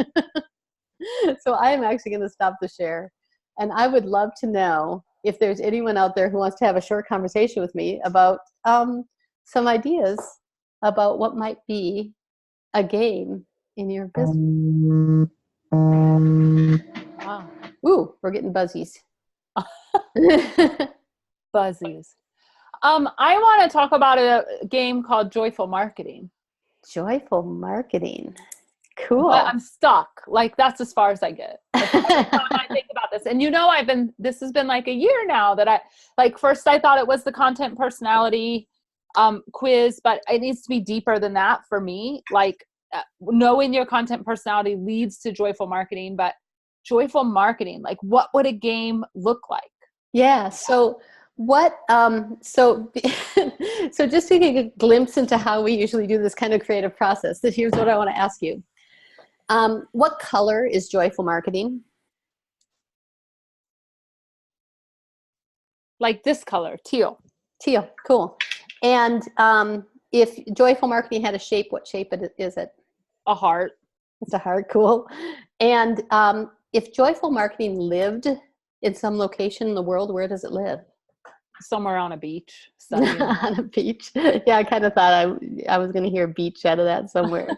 So I am actually going to stop the share. And I would love to know if there's anyone out there who wants to have a short conversation with me about some ideas about what might be a game in your business. Wow. Ooh, we're getting buzzies. Buzzies. I want to talk about a game called Joyful Marketing. Joyful marketing. Cool. But I'm stuck. Like, that's as far as I get. Like, every time I think about this. And this has been like a year now that first I thought it was the content personality quiz, but it needs to be deeper than that for me. Like, knowing your content personality leads to joyful marketing, but joyful marketing, like, what would a game look like? Yeah. So so just to get a glimpse into how we usually do this kind of creative process, here's what I want to ask you. What color is joyful marketing? Like this color, teal. Teal, cool. And if joyful marketing had a shape, what shape is it? A heart. It's a heart, cool. And if joyful marketing lived in some location in the world, where does it live? Somewhere on a beach. Sunny. On a beach. Yeah, I kind of thought I was going to hear beach out of that somewhere.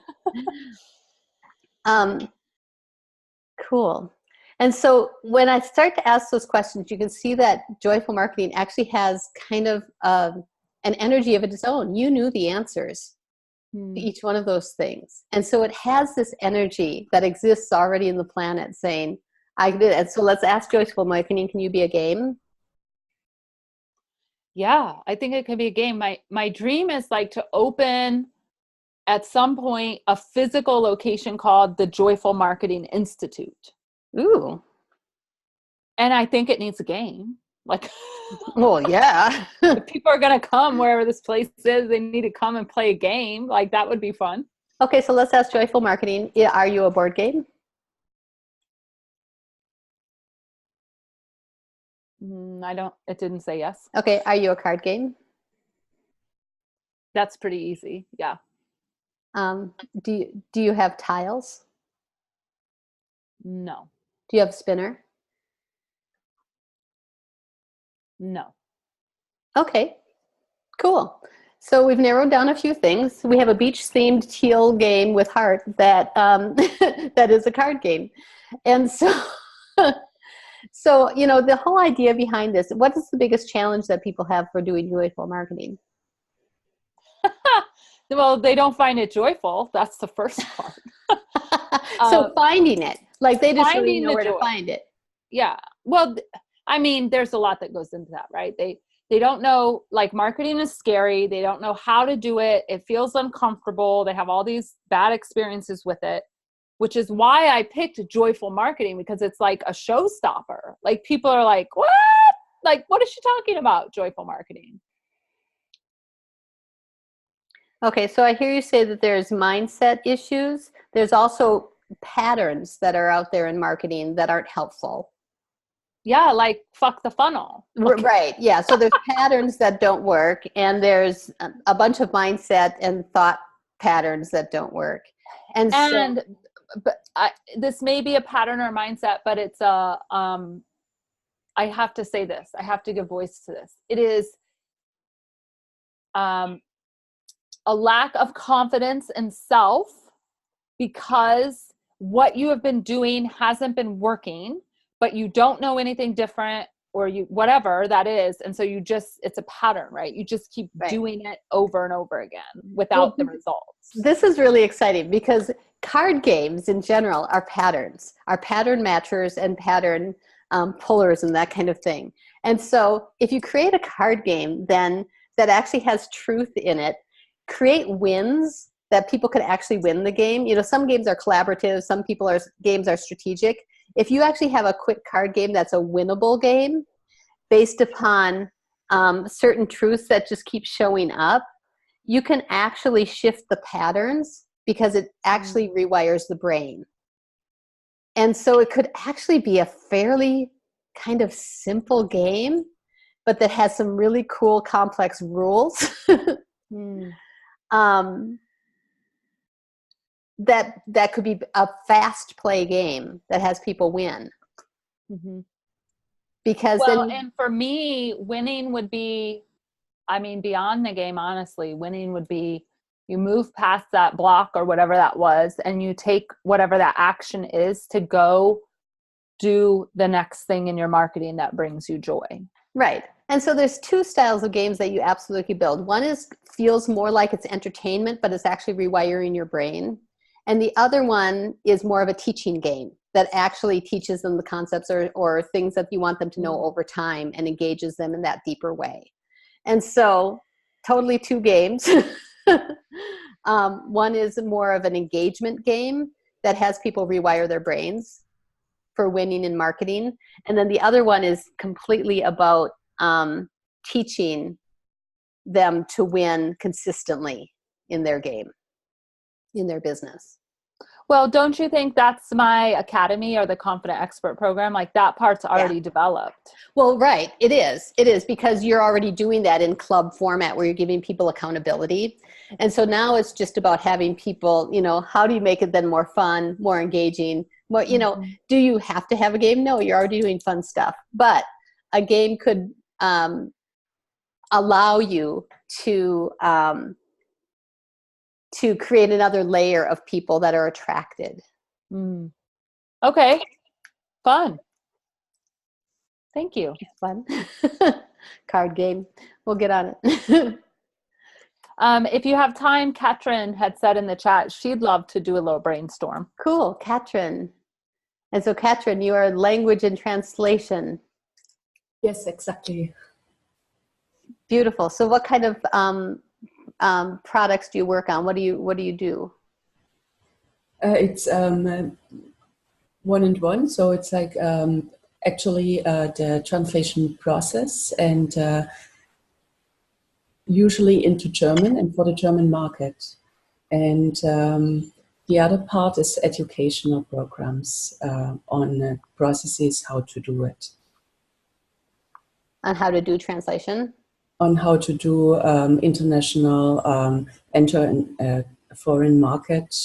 Cool. And so when I start to ask those questions, you can see that joyful marketing actually has kind of an energy of its own. You knew the answers to each one of those things. And so it has this energy that exists already in the planet saying, I did it. And so let's ask joyful marketing, can you be a game? Yeah, I think it could be a game. My dream is like to open at some point a physical location called the Joyful Marketing Institute. Ooh. And I think it needs a game. Like, well, yeah. if people are going to come wherever this place is, they need to come and play a game. Like, that would be fun. Okay, so let's ask joyful marketing. Are you a board game? It didn't say yes. Okay, are you a card game? That's pretty easy. Yeah. Do you have tiles? No. Do you have a spinner? No. Okay, cool. So we've narrowed down a few things. We have a beach-themed teal game with heart that that is a card game, and so so the whole idea behind this. What is the biggest challenge that people have for doing joyful marketing? Well, they don't find it joyful. That's the first part. So finding it, like they just really finding know the where to joy. find it. Yeah. Well, I mean, there's a lot that goes into that, right? They don't know, like, marketing is scary. They don't know how to do it. It feels uncomfortable. They have all these bad experiences with it, which is why I picked joyful marketing, because it's like a showstopper. Like, people are like, what? Like, what is she talking about? Joyful marketing. Okay, so I hear you say that there's mindset issues. There's also patterns that are out there in marketing that aren't helpful. Yeah, like fuck the funnel. Okay. Right, yeah. So there's patterns that don't work, and there's a bunch of mindset and thought patterns that don't work. And this may be a pattern or mindset, but it's I have to say this. I have to give voice to this. It is a lack of confidence in self because what you have been doing hasn't been working, but you don't know anything different, or you, whatever that is. And so it's a pattern, right? You just keep doing it over and over again without the results. This is really exciting because card games in general are patterns, are pattern matchers and pattern pullers and that kind of thing. And so if you create a card game then that actually has truth in it, create wins that people could actually win the game. Some games are collaborative, some games are strategic. If you actually have a quick card game that's a winnable game based upon certain truths that just keep showing up, you can actually shift the patterns because it actually rewires the brain. And so it could actually be a fairly kind of simple game, but that has some really cool, complex rules. That could be a fast play game that has people win. Mm-hmm. Because and for me, winning would be, beyond the game, honestly, winning would be you move past that block or whatever that was, and you take whatever that action is to go do the next thing in your marketing that brings you joy. Right. And so there's two styles of games that you absolutely build. One feels more like it's entertainment, but it's actually rewiring your brain. And the other one is more of a teaching game that actually teaches them the concepts or things that you want them to know over time and engages them in that deeper way. And so totally two games. One is more of an engagement game that has people rewire their brains for winning in marketing. And then the other one is completely about teaching them to win consistently in their game, in their business. Well, don't you think that's my academy or the Confident Expert program? Like, that part's already developed. Well, right. It is because you're already doing that in club format where you're giving people accountability. And so now it's just about having people, how do you make it then more fun, more engaging? More, do you have to have a game? No, you're already doing fun stuff. But a game could allow you to create another layer of people that are attracted. Okay. Fun. Thank you. Fun. Card game. We'll get on it. If you have time, Katrin had said in the chat she'd love to do a little brainstorm. Cool, Katrin. And so, Katrin, you are language and translation. Yes, exactly. Beautiful. So what kind of products do you work on? What do you do? It's one-on-one, so it's like actually the translation process, and usually into German and for the German market. And the other part is educational programs on processes, how to do it. On how to do translation? On how to do international, enter a foreign market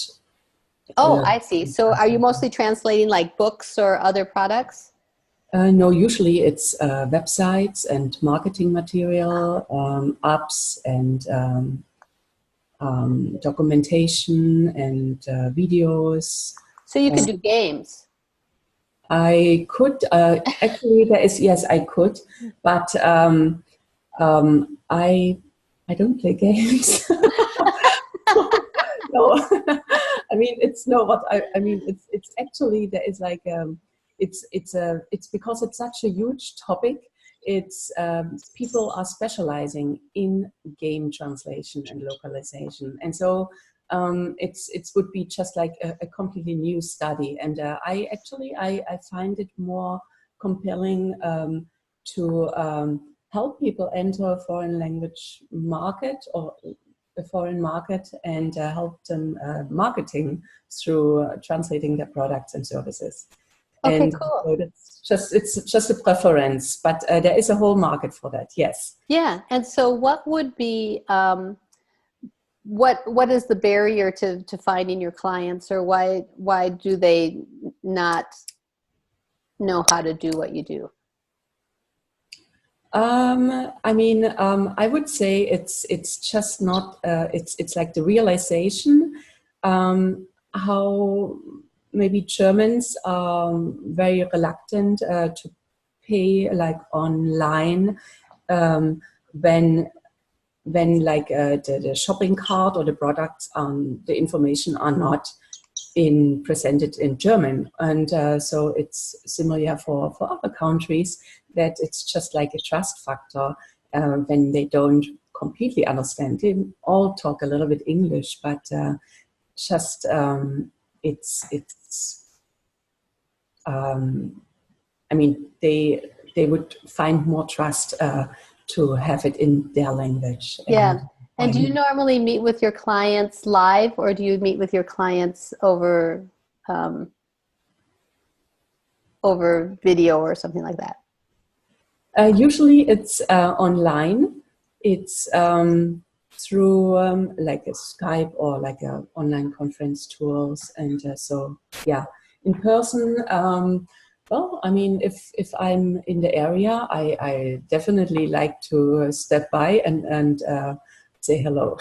Oh, I see. So are you mostly translating like books or other products? No, usually it's websites and marketing material, apps and documentation and videos. So you can do games. I could actually yes, I could, but I don't play games. No, I mean it's no. What I mean it's actually there is like it's because it's such a huge topic. It's people are specializing in game translation and localization, and so it would be just like a completely new study. And I find it more compelling to help people enter a foreign language market or a foreign market and help them marketing through translating their products and services. Okay, And cool. so it's just a preference, but there is a whole market for that. Yes. Yeah. And so what would be, what is the barrier to finding your clients, or why do they not know how to do what you do? I mean, I would say it's just not. It's like the realization how maybe Germans are very reluctant to pay like online when like the shopping cart or the products the information are not presented in German. And so it's similar for other countries, that it's just like a trust factor when they don't completely understand. They all talk a little bit English, but just it's I mean they would find more trust to have it in their language. Yeah. And do you normally meet with your clients live, or do you meet with your clients over over video or something like that? Usually it's online. It's through like a Skype or like a online conference tools. And so, yeah, in person, well, I mean, if I'm in the area, I definitely like to step by and say hello.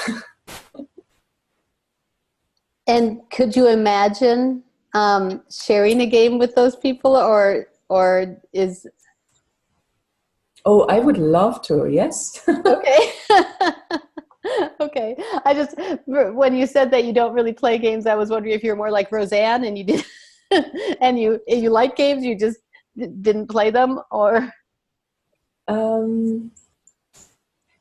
And could you imagine sharing a game with those people, or is... Oh, I would love to, yes. Okay. Okay. I just, when you said that you don't really play games, I was wondering if you're more like Roseanne and you did, and you like games, you just didn't play them, or...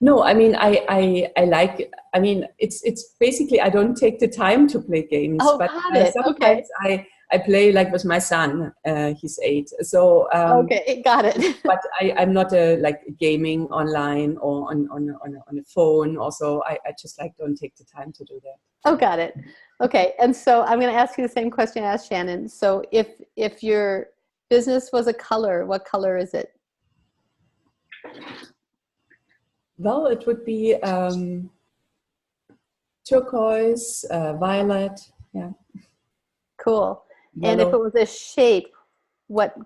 No, I mean, I like, I mean, it's basically, I don't take the time to play games, Oh, but got it. sometimes Okay. I play like with my son, he's 8. So, Okay, got it. but I'm not like gaming online or on a phone. Also, I just like don't take the time to do that. Oh, got it. Okay. And so I'm going to ask you the same question I asked Shannon. So if your business was a color, what color is it? Well, it would be turquoise, violet, yeah. Cool. Yellow. And if it was a shape, what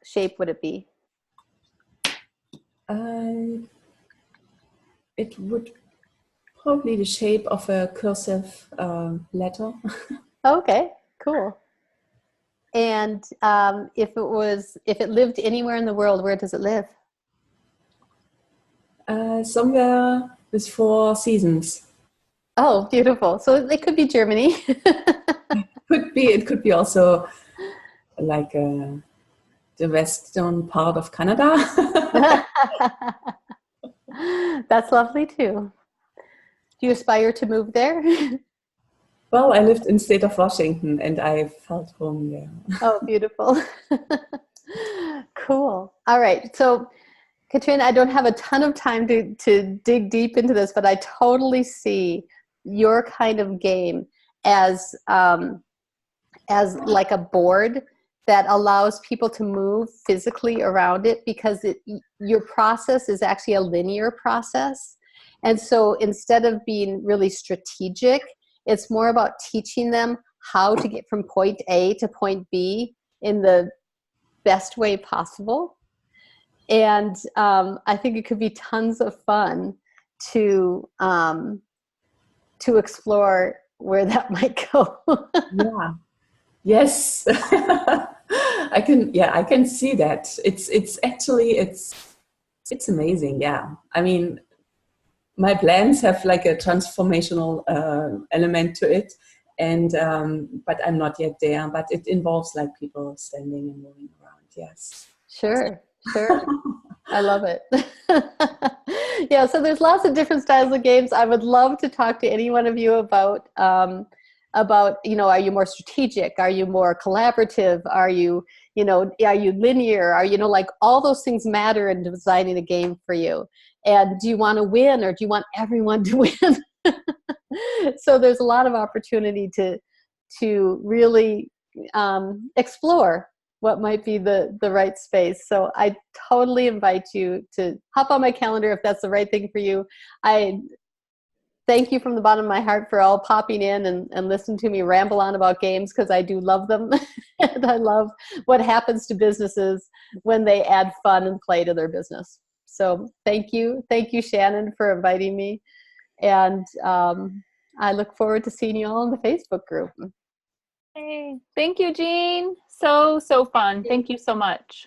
shape would it be? It would probably the shape of a cursive letter. Okay, cool. And if it lived anywhere in the world, where does it live? Somewhere with 4 seasons. Oh, beautiful. So it could be Germany. It could be also like the western part of Canada. That's lovely too. Do you aspire to move there? Well, I lived in state of Washington and I felt home there. Oh, beautiful. Cool. All right. So Katrina, I don't have a ton of time to dig deep into this, but I totally see your kind of game as like a board that allows people to move physically around it, because your process is actually a linear process. And so instead of being really strategic, it's more about teaching them how to get from point A to point B in the best way possible. And I think it could be tons of fun to explore where that might go. Yeah. Yes. I can see that. It's actually, it's amazing. Yeah. I mean, my plans have like a transformational element to it. And, but I'm not yet there, but it involves like people standing and moving around. Yes. Sure. I love it. Yeah, so there's lots of different styles of games. I would love to talk to any one of you about, you know, are you more strategic? Are you more collaborative? Are you linear? Are you know, like all those things matter in designing a game for you. And do you want to win, or do you want everyone to win? So there's a lot of opportunity to really explore what might be the right space. So I totally invite you to hop on my calendar if that's the right thing for you. I thank you from the bottom of my heart for all popping in and listening to me ramble on about games, because I do love them. And I love what happens to businesses when they add fun and play to their business. So thank you. Thank you, Shannon, for inviting me. And I look forward to seeing you all in the Facebook group. Hey, thank you, Jean. So fun. Thank you so much.